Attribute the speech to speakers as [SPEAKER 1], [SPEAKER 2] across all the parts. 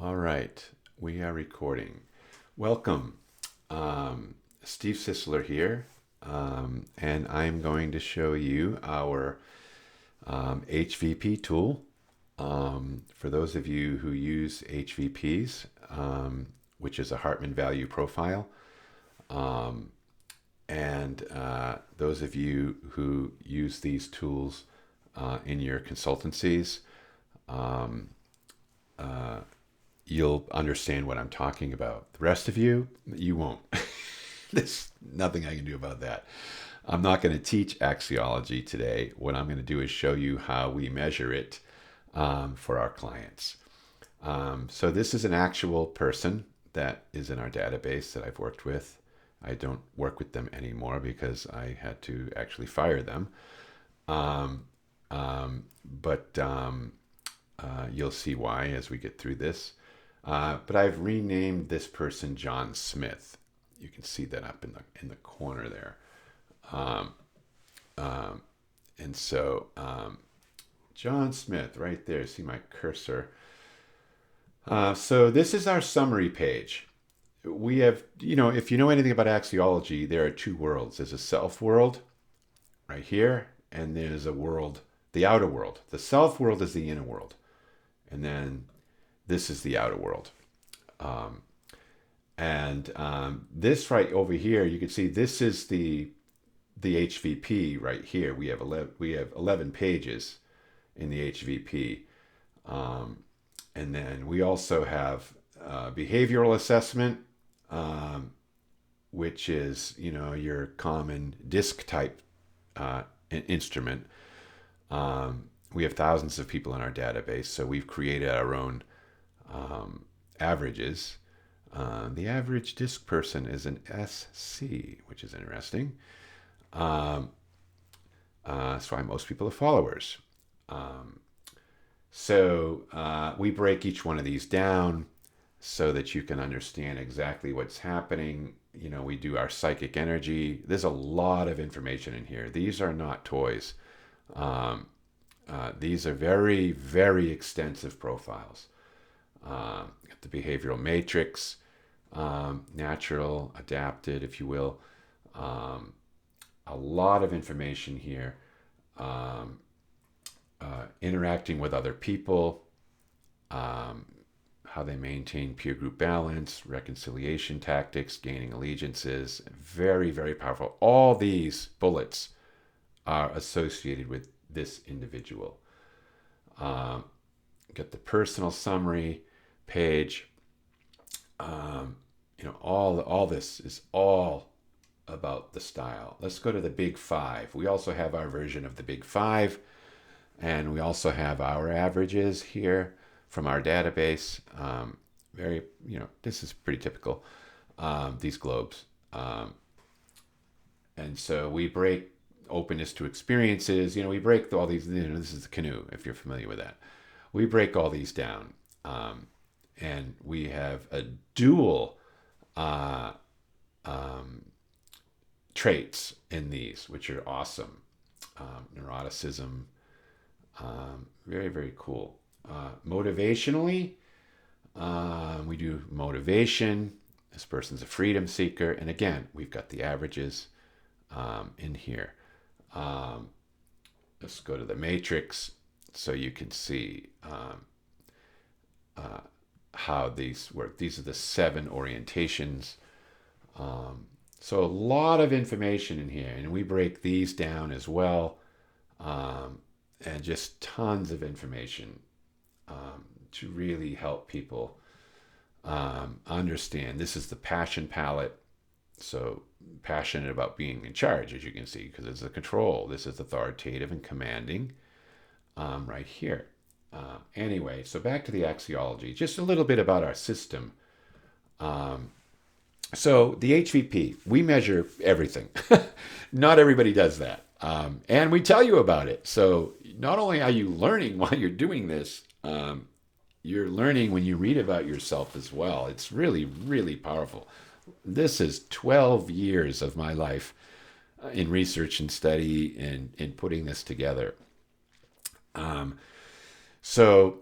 [SPEAKER 1] All right, we are recording. Welcome. Steve Sisler here, and I'm going to show you our HVP tool. For those of you who use HVPs, which is a Hartman Value Profile, and those of you who use these tools in your consultancies, you'll understand what I'm talking about. The rest of you, you won't. There's nothing I can do about that. I'm not going to teach axiology today. What I'm going to do is show you how we measure it for our clients. So this is an actual person that is in our database that I've worked with. I don't work with them anymore because I had to actually fire them. But you'll see why as we get through this. But I've renamed this person John Smith. You can see that up in the corner there. And so John Smith right there. See my cursor. So this is our summary page. We have, if you know anything about axiology, there are two worlds. There's a self world right here, and there's a world, the outer world. The self world is the inner world. And then this is the outer world. This right over here, you can see this is the HVP right here. We have 11 pages in the HVP. And then we also have behavioral assessment, which is, your common disc type instrument. We have thousands of people in our database, so we've created our own averages. The average disc person is an SC, which is interesting. That's why most people are followers. So we break each one of these down so that you can understand exactly what's happening. We do our psychic energy. There's a lot of information in here. These are not toys. These are very, very extensive profiles. Got the behavioral matrix, natural, adapted, if you will. A lot of information here. Interacting with other people, how they maintain peer group balance, reconciliation tactics, gaining allegiances. Very, very powerful. All these bullets are associated with this individual. Get the personal summary page. All this is all about the style. Let's go to the Big Five. We also have our version of the Big Five, and we also have our averages here from our database. This is pretty typical, these globes. And so we break openness to experiences. We break all these, this is the canoe, if you're familiar with that. We break all these down. And we have a dual traits in these, which are awesome. Neuroticism, very, very cool. Motivationally, we do motivation. This person's a freedom seeker. And again, we've got the averages in here. Let's go to the matrix so you can see how these work. These are the 7 orientations. So a lot of information in here, and we break these down as well, and just tons of information to really help people understand. This is the passion palette. So passionate about being in charge, as you can see, because it's the control. This is authoritative and commanding right here. Anyway, so back to the axiology. Just a little bit about our system. So the HVP, we measure everything. Not everybody does that. And we tell you about it. So not only are you learning while you're doing this, you're learning when you read about yourself as well. It's really, really powerful. This is 12 years of my life in research and study and in putting this together. So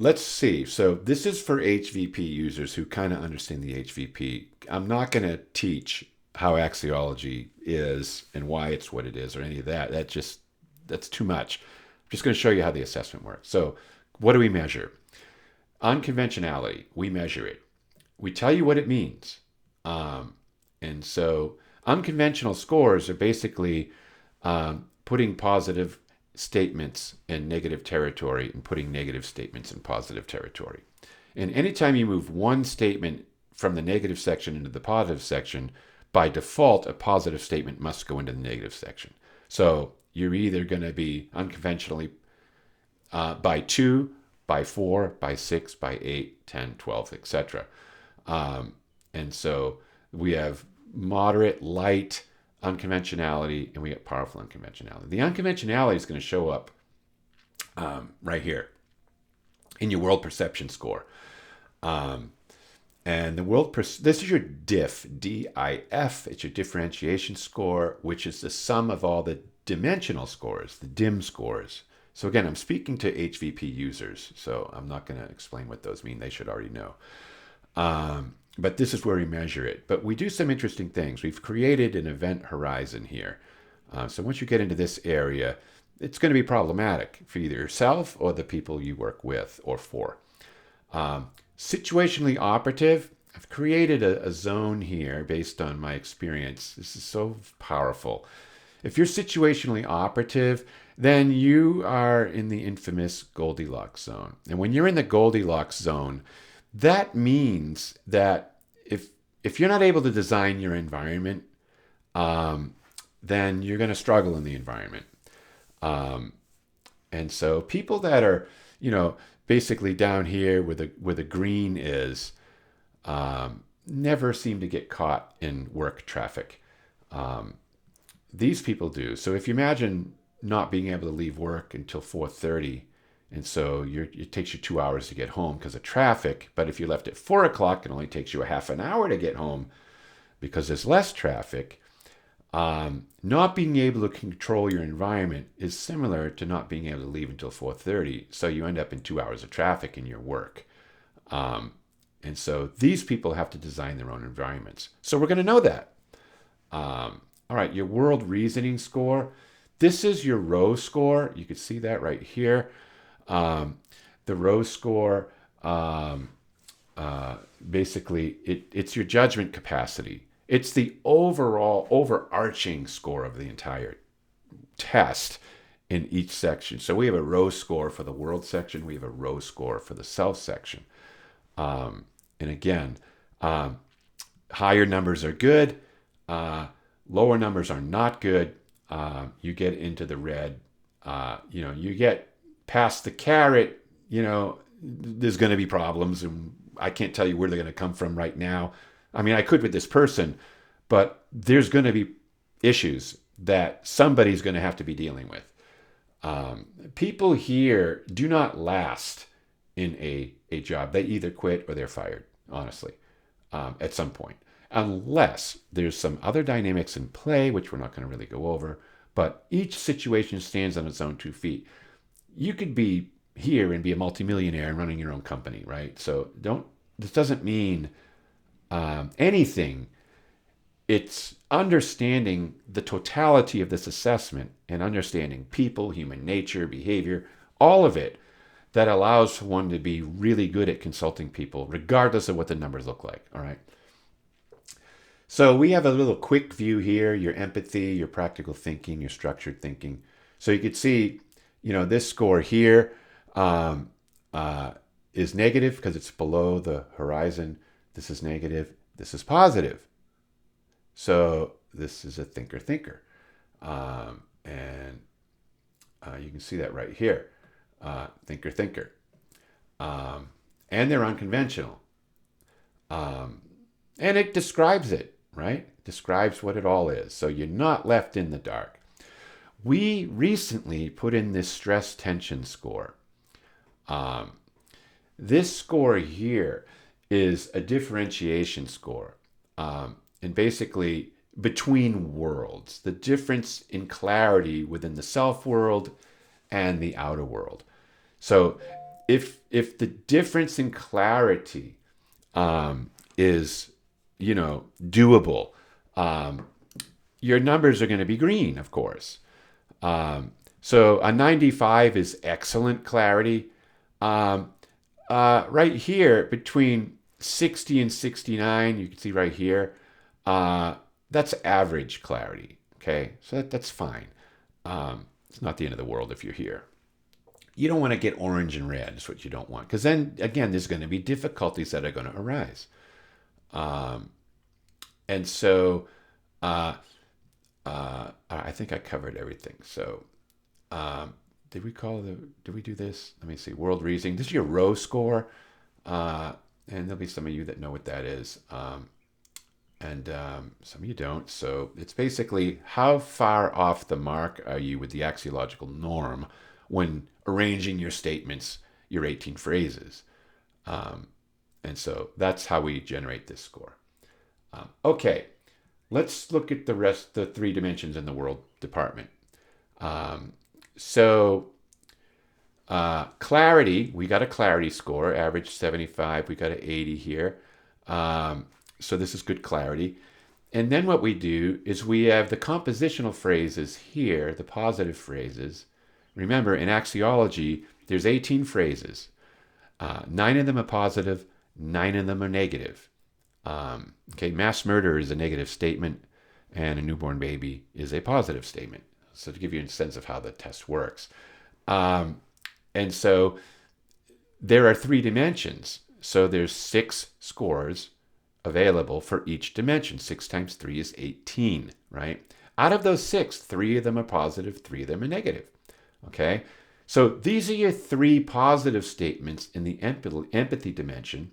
[SPEAKER 1] let's see. So this is for HVP users who kind of understand the HVP. I'm not going to teach how axiology is and why it's what it is or any of that. That's too much. I'm just going to show you how the assessment works. So what do we measure? Unconventionality, we measure it. We tell you what it means. And so unconventional scores are basically putting positive statements in negative territory and putting negative statements in positive territory. And anytime you move one statement from the negative section into the positive section, by default, a positive statement must go into the negative section. So you're either going to be unconventionally by 2, by 4, by 6, by 8, 10, 12, etc. And so we have moderate, light unconventionality, and we get powerful unconventionality. The unconventionality is going to show up right here in your world perception score. And the this is your DIF, D-I-F. It's your differentiation score, which is the sum of all the dimensional scores, the DIM scores. So again, I'm speaking to HVP users, so I'm not going to explain what those mean. They should already know. But this is where we measure it. But we do some interesting things. We've created an event horizon here. So once you get into this area, it's going to be problematic for either yourself or the people you work with or for. Situationally operative, I've created a zone here based on my experience. This is so powerful. If you're situationally operative, then you are in the infamous Goldilocks zone. And when you're in the Goldilocks zone, that means that if you're not able to design your environment, then you're going to struggle in the environment. And so people that are, basically down here where the green is, never seem to get caught in work traffic. These people do. So if you imagine not being able to leave work until 4:30, and so it takes you 2 hours to get home because of traffic, but if you left at 4 o'clock, it only takes you a half an hour to get home because there's less traffic. Not being able to control your environment is similar to not being able to leave until 4:30. So you end up in 2 hours of traffic in your work. And so these people have to design their own environments. So we're going to know that. All right, your world reasoning score. This is your row score. You can see that right here. The row score, basically, it's your judgment capacity. It's the overall overarching score of the entire test in each section. So we have a row score for the world section. We have a row score for the self section. And again, higher numbers are good. Lower numbers are not good. You get into the red. You get past the carrot. There's going to be problems, and I can't tell you where they're going to come from right now. I mean, I could with this person, but there's going to be issues that somebody's going to have to be dealing with. People here do not last in a job. They either quit or they're fired, honestly, at some point, unless there's some other dynamics in play, which we're not going to really go over. But each situation stands on its own 2 feet. You could be here and be a multimillionaire and running your own company, right? So this doesn't mean anything. It's understanding the totality of this assessment and understanding people, human nature, behavior, all of it, that allows for one to be really good at consulting people, regardless of what the numbers look like. All right. So we have a little quick view here, your empathy, your practical thinking, your structured thinking. So you could see, this score here is negative because it's below the horizon. This is negative. This is positive. So this is a thinker. And you can see that right here. Thinker. And they're unconventional. And it describes it, right? Describes what it all is. So you're not left in the dark. We recently put in this stress tension score. This score here is a differentiation score. And basically between worlds, the difference in clarity within the self world and the outer world. So if the difference in clarity is, doable, your numbers are going to be green, of course. So a 95 is excellent clarity. Right here between 60 and 69, you can see right here, that's average clarity. Okay, so that's fine. It's not the end of the world if you're here. You don't want to get orange and red. Is what you don't want, because then again, there's going to be difficulties that are going to arise. And so I think I covered everything. So did we do this? Let me see. World reasoning. This is your row score. And there'll be some of you that know what that is. And some of you don't. So it's basically how far off the mark are you with the axiological norm when arranging your statements, your 18 phrases. And so that's how we generate this score. Okay, let's look at the three dimensions in the world department. Clarity, we got a clarity score, average 75. We got an 80 here. So this is good clarity. And then what we do is we have the compositional phrases here, the positive phrases. Remember, in axiology, there's 18 phrases. 9 of them are positive, 9 of them are negative. Mass murder is a negative statement, and a newborn baby is a positive statement. So to give you a sense of how the test works. And so there are 3 dimensions. So there's 6 scores available for each dimension. 6 times 3 is 18, right? Out of those 6, 3 of them are positive, 3 of them are negative. Okay? So these are your 3 positive statements in the empathy dimension.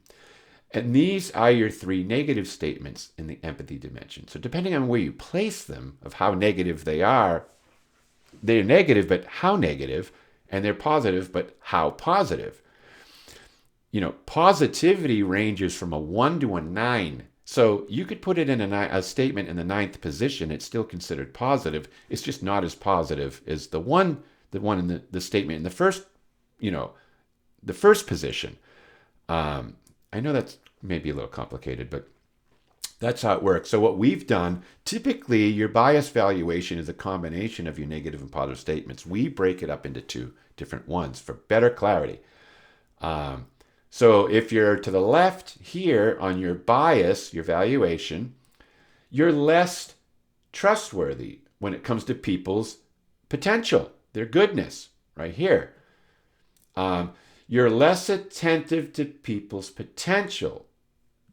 [SPEAKER 1] And these are your 3 negative statements in the empathy dimension. So depending on where you place them, of how negative they are, they're negative, but how negative, and they're positive, but how positive. Positivity ranges from a 1 to a 9. So you could put it in a statement in the 9th position. It's still considered positive. It's just not as positive as the one in the statement in the first, the first position. I know that's maybe a little complicated, but that's how it works. So what we've done, typically your bias valuation is a combination of your negative and positive statements. We break it up into 2 different ones for better clarity. So if you're to the left here on your bias, your valuation, you're less trustworthy when it comes to people's potential, their goodness, right here. You're less attentive to people's potential,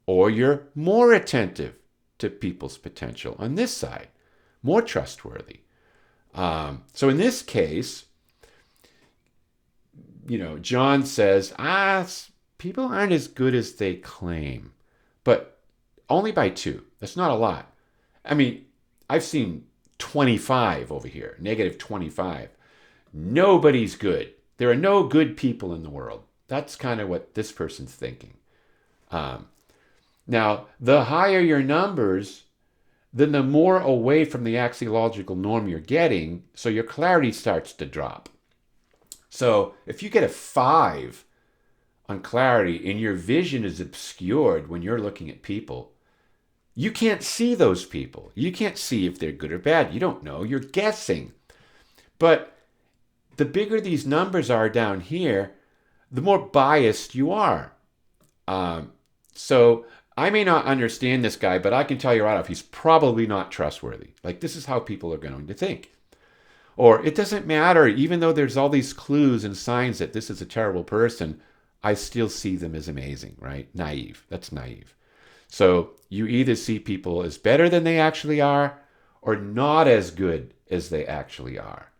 [SPEAKER 1] or you're more attentive to people's potential on this side, more trustworthy. So in this case, John says, people aren't as good as they claim, but only by 2. That's not a lot. I mean, I've seen 25 over here, negative 25. Nobody's good. There are no good people in the world. That's kind of what this person's thinking. Now, the higher your numbers, then the more away from the axiological norm you're getting, so your clarity starts to drop. So if you get a 5 on clarity and your vision is obscured when you're looking at people, you can't see those people. You can't see if they're good or bad. You don't know. You're guessing. But the bigger these numbers are down here, the more biased you are. So I may not understand this guy, but I can tell you right off, he's probably not trustworthy. Like, this is how people are going to think. Or it doesn't matter, even though there's all these clues and signs that this is a terrible person, I still see them as amazing, right? Naive. That's naive. So you either see people as better than they actually are, or not as good as they actually are,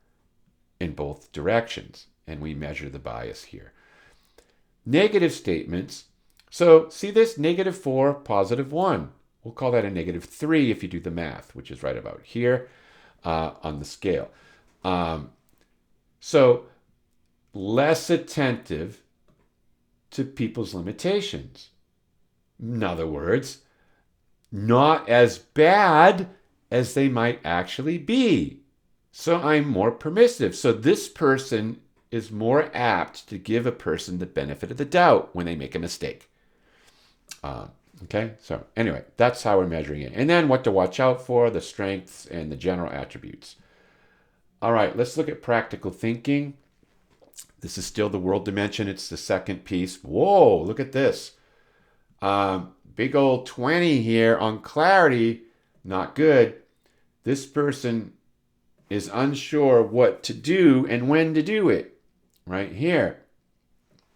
[SPEAKER 1] in both directions. And we measure the bias here. Negative statements. So see this? -4, +1. We'll call that a -3 if you do the math, which is right about here on the scale. So less attentive to people's limitations. In other words, not as bad as they might actually be. So I'm more permissive. So this person is more apt to give a person the benefit of the doubt when they make a mistake. Okay, so anyway, that's how we're measuring it. And then what to watch out for, the strengths and the general attributes. All right, let's look at practical thinking. This is still the world dimension. It's the second piece. Whoa, look at this. Big old 20 here on clarity. Not good. This person is unsure what to do and when to do it. Right here.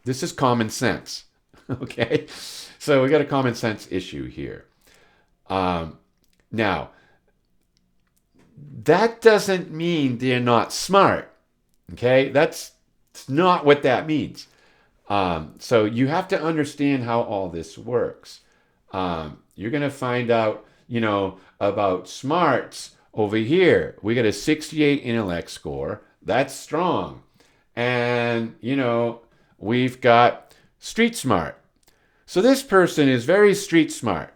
[SPEAKER 1] This is common sense. Okay? So we got a common sense issue here. Now, that doesn't mean they're not smart. Okay? That's not what that means. So you have to understand how all this works. You're going to find out, about smarts over here. We got a 68 intellect score. That's strong. And, we've got street smart. So this person is very street smart.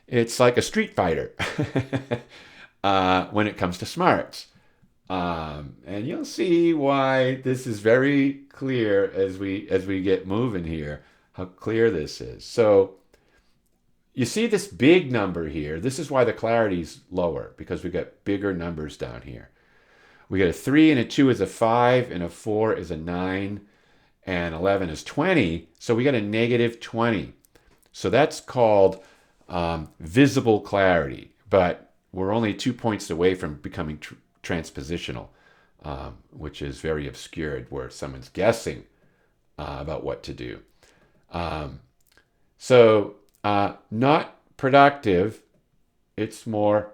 [SPEAKER 1] It's like a street fighter when it comes to smarts. And you'll see why this is very clear as we get moving here, how clear this is. So you see this big number here. This is why the clarity is lower, because we got bigger numbers down here. We got a 3 and a 2 is a 5, and a 4 is a 9, and 11 is 20. So we got a negative 20. So that's called visible clarity. But we're only 2 points away from becoming transpositional, which is very obscured, where someone's guessing about what to do. So not productive, it's more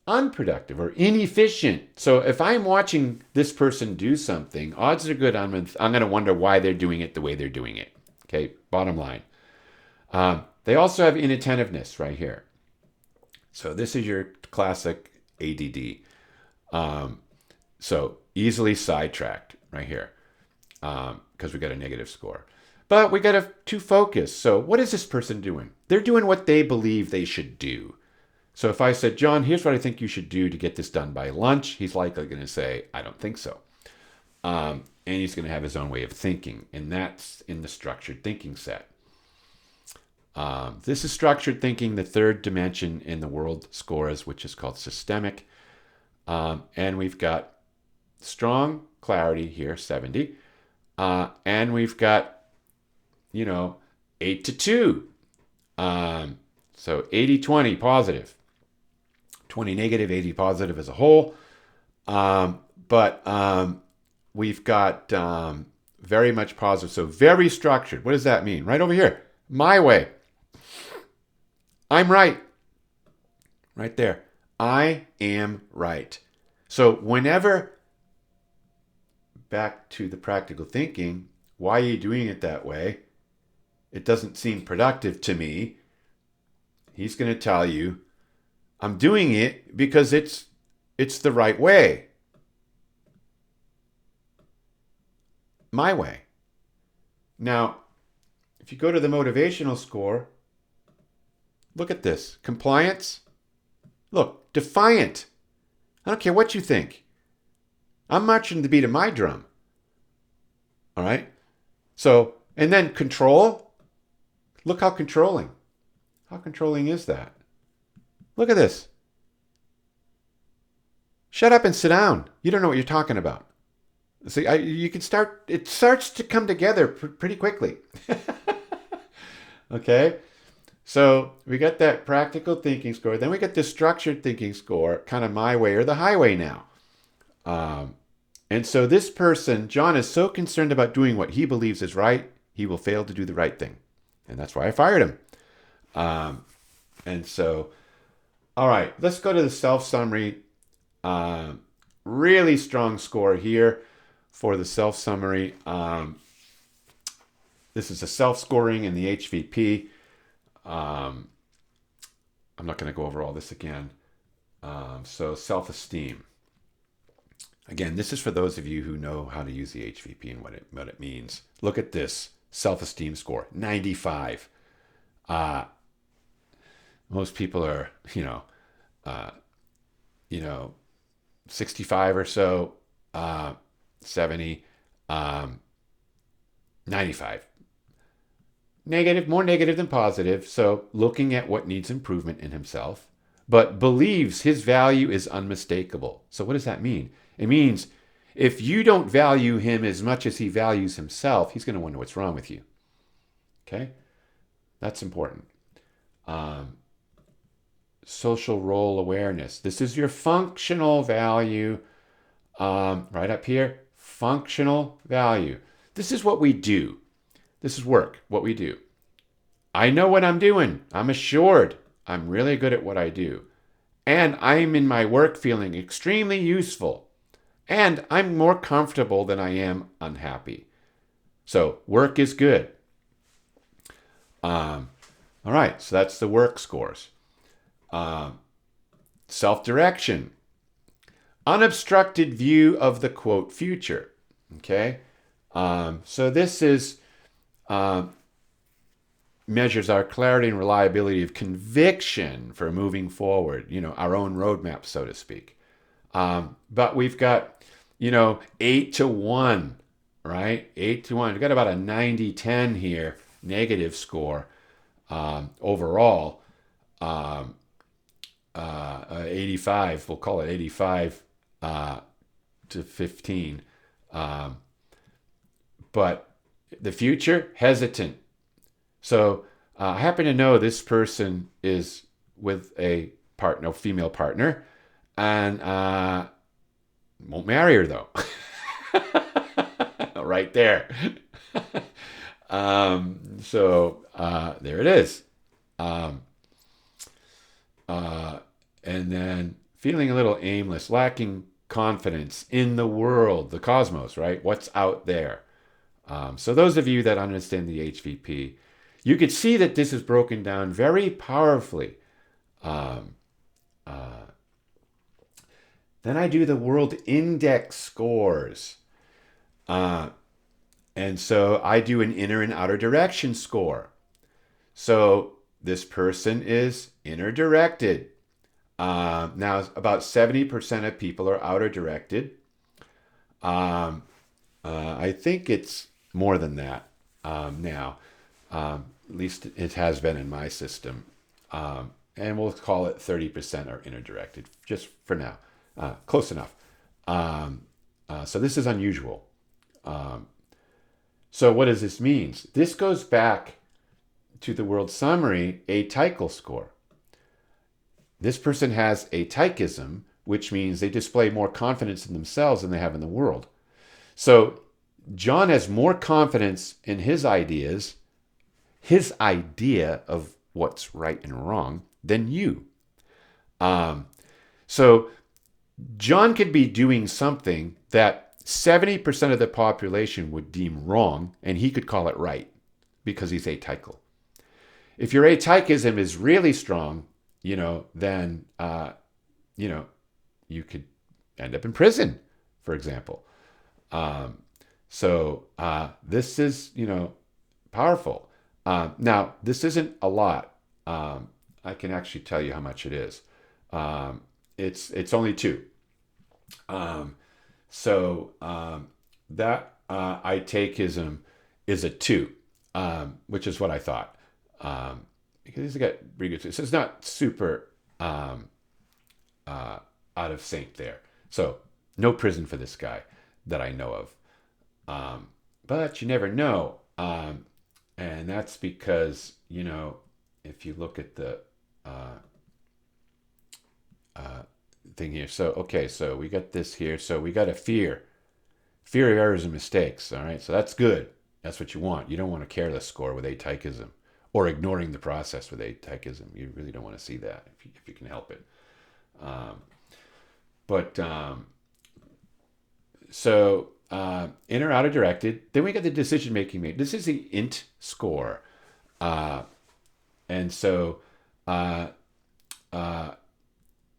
[SPEAKER 1] unproductive or inefficient. So if I'm watching this person do something, odds are good I'm going to wonder why they're doing it the way they're doing it. Okay, bottom line. They also have inattentiveness right here. So this is your classic ADD. So easily sidetracked right here, because we got a negative score. But we got a 2 focus. So what is this person doing? They're doing what they believe they should do. So if I said, John, here's what I think you should do to get this done by lunch, he's likely going to say, I don't think so. And he's going to have his own way of thinking. And that's in the structured thinking set. This is structured thinking, the third dimension in the world scores, which is called systemic. And we've got strong clarity here, 70. And we've got, 8 to 2. So 80-20 positive. 20 negative, 80 positive as a whole. But we've got very much positive. So very structured. What does that mean? Right over here. My way. I'm right. Right there. I am right. So whenever, back to the practical thinking, why are you doing it that way? It doesn't seem productive to me. He's going to tell you, I'm doing it because it's the right way. My way. Now, if you go to the motivational score, look at this. Compliance. Look, defiant. I don't care what you think. I'm marching to the beat of my drum. All right? So, and then control. Look how controlling. How controlling is that? Look at this. Shut up and sit down. You don't know what you're talking about. See, you can start, it starts to come together pretty quickly. Okay? So we got that practical thinking score. Then we got the structured thinking score, kind of my way or the highway now. And so this person, John, is so concerned about doing what he believes is right, he will fail to do the right thing. And that's why I fired him. And so, all right, let's go to the self-summary. Really strong score here for the self-summary. This is a self-scoring in the HVP. I'm not going to go over all this again. So self-esteem. Again, this is for those of you who know how to use the HVP and what it means. Look at this self-esteem score, 95. Most people are, 65 or so. 70, 95. Negative, more negative than positive. So looking at what needs improvement in himself, but believes his value is unmistakable. So what does that mean? It means if you don't value him as much as he values himself, he's going to wonder what's wrong with you. Okay? That's important. Social role awareness. This is your functional value. Right up here, functional value. This is what we do. This is work, what we do. I know what I'm doing. I'm assured I'm really good at what I do. And I'm in my work feeling extremely useful. And I'm more comfortable than I am unhappy. So work is good. All right, so that's the work scores. Self-direction. Unobstructed view of the quote future. Okay? So this is measures our clarity and reliability of conviction for moving forward, our own roadmap, so to speak. But we've got, 8-1, right? 8-1. We've got about a 90-10 here, negative score overall. 85, we'll call it 85 to 15. But the future, hesitant. So I happen to know this person is with a partner, female partner, and won't marry her though. Right there. So there it is. And then feeling a little aimless, lacking confidence in the world, the cosmos, right? What's out there? So those of you that understand the HVP, you could see that this is broken down very powerfully. Then I do the World Index scores. And so I do an inner and outer direction score. So this person is inner directed. Now, about 70% of people are outer directed. I think it's more than that now. At least it has been in my system. And we'll call it 30% are inner directed, just for now. Close enough. So this is unusual. So what does this mean? This goes back to the World Summary, a Tycho score. This person has a tychism, which means they display more confidence in themselves than they have in the world. So John has more confidence in his ideas, his idea of what's right and wrong, than you. So John could be doing something that 70% of the population would deem wrong, and he could call it right because he's atychical. If your atychism is really strong, then, you could end up in prison, for example. So this is, powerful. Now, this isn't a lot. I can actually tell you how much it is. It's only 2. So that atychism is a 2, which is what I thought. Because he's got pretty good. So it's not super out of sync there. So no prison for this guy that I know of. But you never know. And that's because, if you look at the thing here. So, okay, so we got this here. So we got a fear of errors and mistakes. All right, so that's good. That's what you want. You don't want a careless score with atychism or ignoring the process with atychism. You really don't want to see that if you can help it. So inner, outer directed. Then we got the decision making made. This is the INT score. And so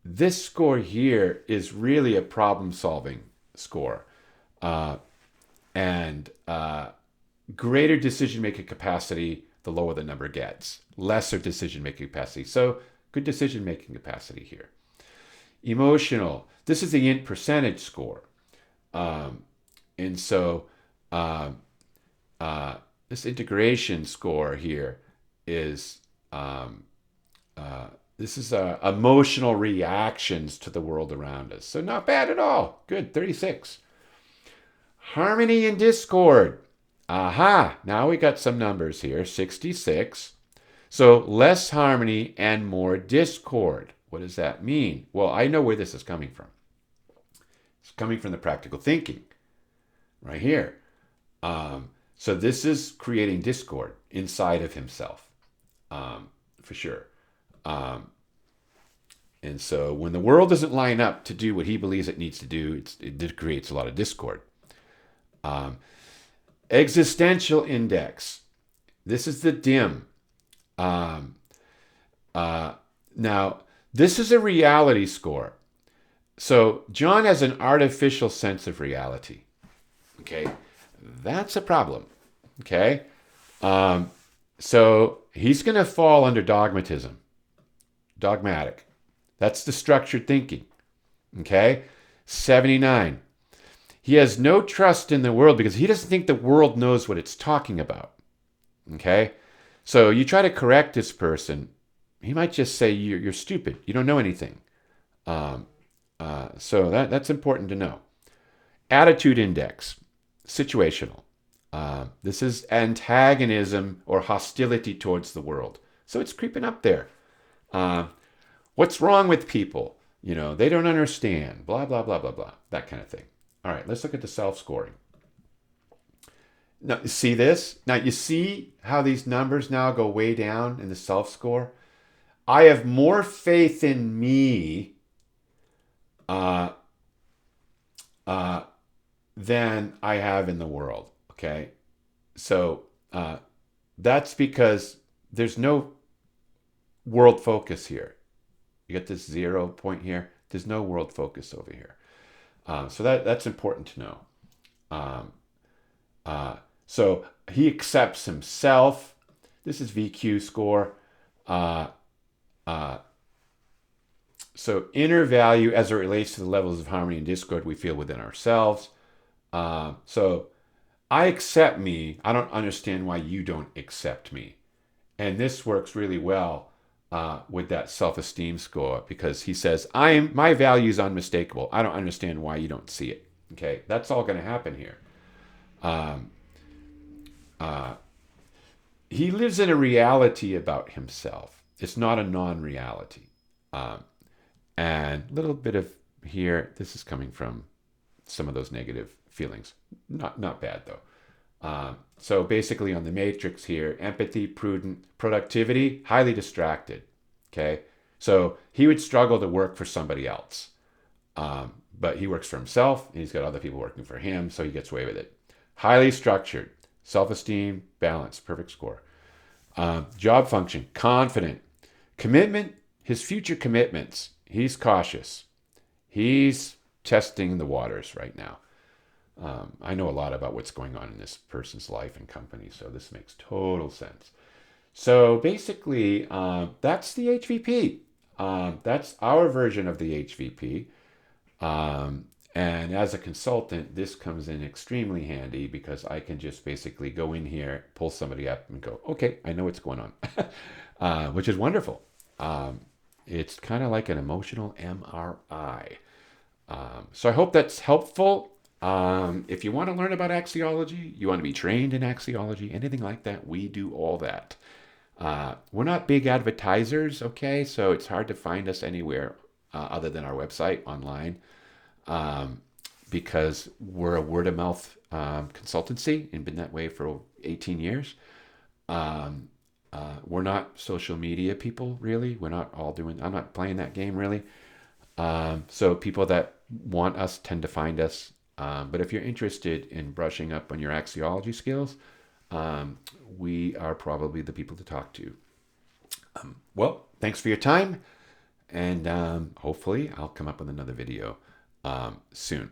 [SPEAKER 1] this score here is really a problem solving score. And greater decision making capacity, the lower the number gets. Lesser decision making capacity. So good decision making capacity here. Emotional. This is the INT percentage score. And so this integration score here is this is emotional reactions to the world around us. So not bad at all. Good, 36. Harmony and discord. Aha, now we got some numbers here, 66. So less harmony and more discord. What does that mean? Well, I know where this is coming from. It's coming from the practical thinking right here. So this is creating discord inside of himself, for sure. And so when the world doesn't line up to do what he believes it needs to do, it creates a lot of discord. Existential index. This is the dim. Now, this is a reality score. So John has an artificial sense of reality. Okay, that's a problem. Okay, so he's going to fall under dogmatism. Dogmatic. That's the structured thinking. Okay, 79. He has no trust in the world because he doesn't think the world knows what it's talking about. Okay, so you try to correct this person, he might just say you're stupid. You don't know anything. So that's important to know. Attitude index, situational. This is antagonism or hostility towards the world. So it's creeping up there. What's wrong with people? You know, they don't understand, blah, blah, blah, blah, blah, that kind of thing. All right, let's look at the self-scoring. Now, you see this? Now, you see how these numbers now go way down in the self-score? I have more faith in me than I have in the world, okay? So that's because there's no world focus here. You get this 0 point here. There's no world focus over here. So that's important to know. So he accepts himself. This is VQ score. So inner value as it relates to the levels of harmony and discord we feel within ourselves. So I accept me. I don't understand why you don't accept me. And this works really well with that self-esteem score because he says, my value is unmistakable. I don't understand why you don't see it. Okay, that's all going to happen here. He lives in a reality about himself. It's not a non-reality. And a little bit of here, this is coming from some of those negative feelings. Not bad though. So basically on the matrix here, empathy, prudent, productivity, highly distracted. Okay. So he would struggle to work for somebody else. But he works for himself and he's got other people working for him. So he gets away with it. Highly structured, self-esteem, balance, perfect score. Job function, confident, commitment, his future commitments. He's cautious. He's testing the waters right now. I know a lot about what's going on in this person's life and company, so this makes total sense. So basically, that's the HVP. That's our version of the HVP. And as a consultant, this comes in extremely handy because I can just basically go in here, pull somebody up and go, okay, I know what's going on, which is wonderful. It's kind of like an emotional MRI. So I hope that's helpful. If you want to learn about axiology, you want to be trained in axiology, anything like that, we do all that. We're not big advertisers, okay? So it's hard to find us anywhere other than our website online because we're a word-of-mouth consultancy and been that way for 18 years. We're not social media people, really. We're not all doing, I'm not playing that game, really. So people that want us tend to find us. But if you're interested in brushing up on your axiology skills, we are probably the people to talk to. Well, thanks for your time. And hopefully I'll come up with another video soon.